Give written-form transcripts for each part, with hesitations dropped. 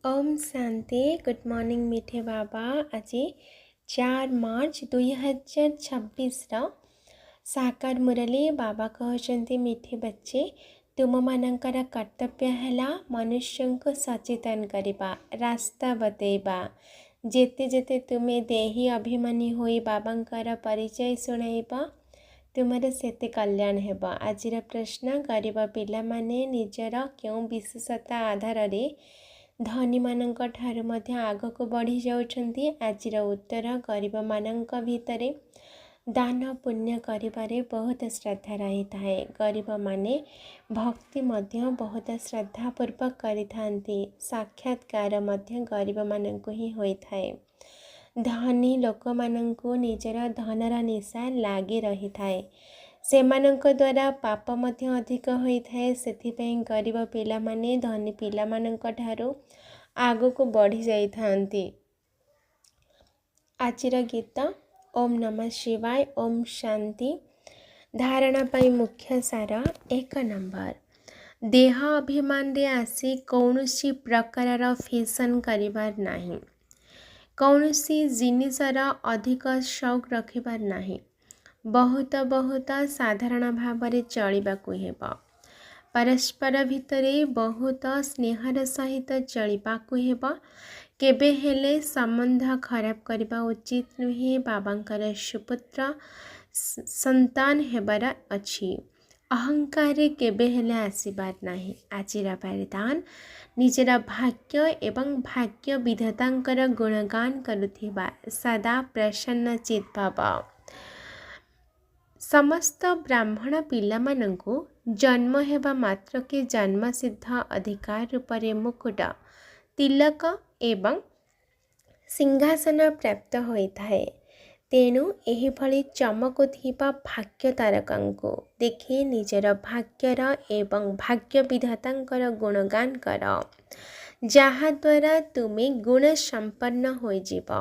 Om Shanti. Good morning मीठे बाबा। आज 4 मार्च 2026 साकार मुरली बाबा कहते मीठे बच्चे तुम मानकर कर्तव्य है मनुष्य को सचेतन करवा रास्ता बतेबा जेते जेते तुम्हें देही अभिमानी होई बाबांकर परिचय शुणाइब तुमर सेते कल्याण हेब। आजिर प्रश्न गरीब पिला माने निजर क्यों विशेषता आधार रे धनी मानक ठारू मध्य आगक बढ़ी जाउछन्ति। आजिर उत्तर गरीब मानक भितरे दान पुण्य करिबारे बहुत श्रद्धा रही थाए। गरीब माने भक्ति मध्य बहुत श्रद्धा पूर्वक करिथान्ति। साक्षात्कार मध्य गरीब मानक ही होई थाए। धनी लोक मानकु निजर धनर निशा लागी रही थाए। सेमानंक द्वारा पाप मध्य अधिक होई थाए। सेथिपई गरीब पिला माने धनी पिला मानंक ठारू आगको बढ़ी जाई थांती। आजिर गीत ओम नमः शिवाय ओम शांति। धारणा पाई मुख्य सार 1 नंबर देह अभिमान रे आसी कौनसी प्रकार फैशन करिबार नाही। कौनसी जिनिसर अधिक शौक रखिबार नाही। बहुत बहुत साधारण भाव में चलिबाकु हेब। परस्पर भितरे बहुत स्नेहर सहित चलिबाकु हेब। केबे हेले संबंध खराब करबा उचित नुहे। बाबांकर सुपुत्र संतान हेबार अछि। अहंकार केबे हेले आसीबार नाही। आजिर वरदान निजर भाग्य एवं भाग्य विधातांकर गुणगान करुथिबा सदा प्रसन्न चित भाव। समस्त ब्राह्मण पिला मानंकु जन्म हेबा मात्र के जन्म सिद्ध अधिकार रूपरे मुकुट तिलक एवं सिंहासन प्राप्त होई थाए। तेणु एही भली चमकुथिबा भाग्य तारकांको देखि निजर भाग्यर एवं भाग्य विधातांकर गुणगान कर। जहा द्वारा तुमे गुण संपन्न होई जीव।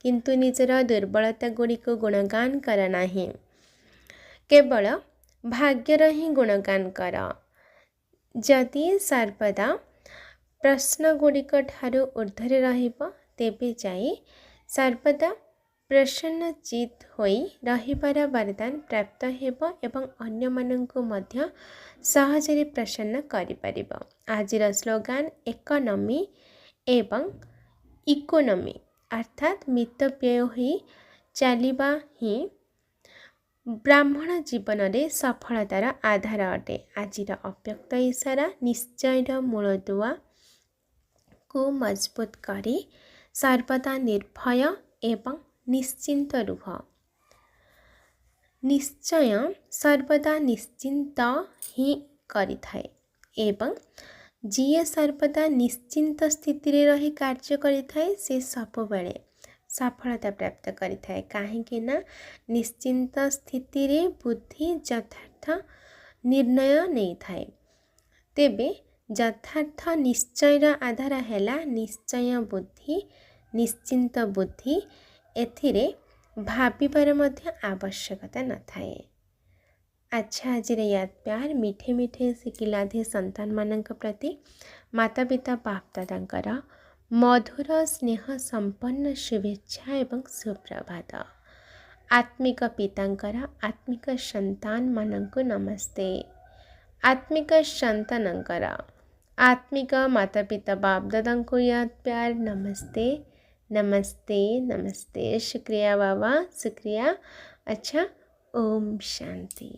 किंतु निजर दुर्बलता गुड़ी को गुणगान कर नाही। केवल भाग्यर ही गुणगान कर। जदि सर्वदा प्रश्न गुड़िक ठारू ऊर्ध्वरे रहिब तेबे जाई सर्वदा प्रसन्न चित होई रहिबार वरदान प्राप्त हेब एवं अन्य मानंकु मध्य सहजरे प्रसन्न करि परिब। आजिर स्लोगान इकोनॉमी एवं इकोनॉमी अर्थात मितव्यय ही चलिबा ही ब्राह्मण जीवन रे सफलतार आधार अटे। आजिर अव्यक्त इशारा निश्चय मूलदुआ को मजबूत करी सर्वदा निर्भय एवं निश्चिंत रुह। निश्चय सर्वदा निश्चिंत ही करिथाए एवं जिए सर्वदा निश्चिंत स्थिति रे रही कार्य करिथाए से सबवेले सफलता प्राप्त करिथाए। काहेकि ना निश्चिंत स्थिति रे बुद्धि यथार्थ निर्णय नहीं थाए। तेबे यथार्थ निश्चयर आधार हैला निश्चय बुद्धि निश्चिंत बुद्धि एथिरे भाबिबार मध्य आवश्यकता न थाए। अच्छा आजिर याद प्यार मीठे मीठे सिकिलाधे संतान मानक प्रति माता पिता बाप दादांकर मधुर स्नेह संपन्न शुभेच्छा एवं सुप्रभात। आत्मिक पितांकर आत्मिक संतान मानंकु नमस्ते। आत्मिक संतानंकर आत्मिक माता पिता बाप दादांको याद प्यार नमस्ते नमस्ते नमस्ते। शुक्रिया बाबा शुक्रिया। अच्छा ओम शांति।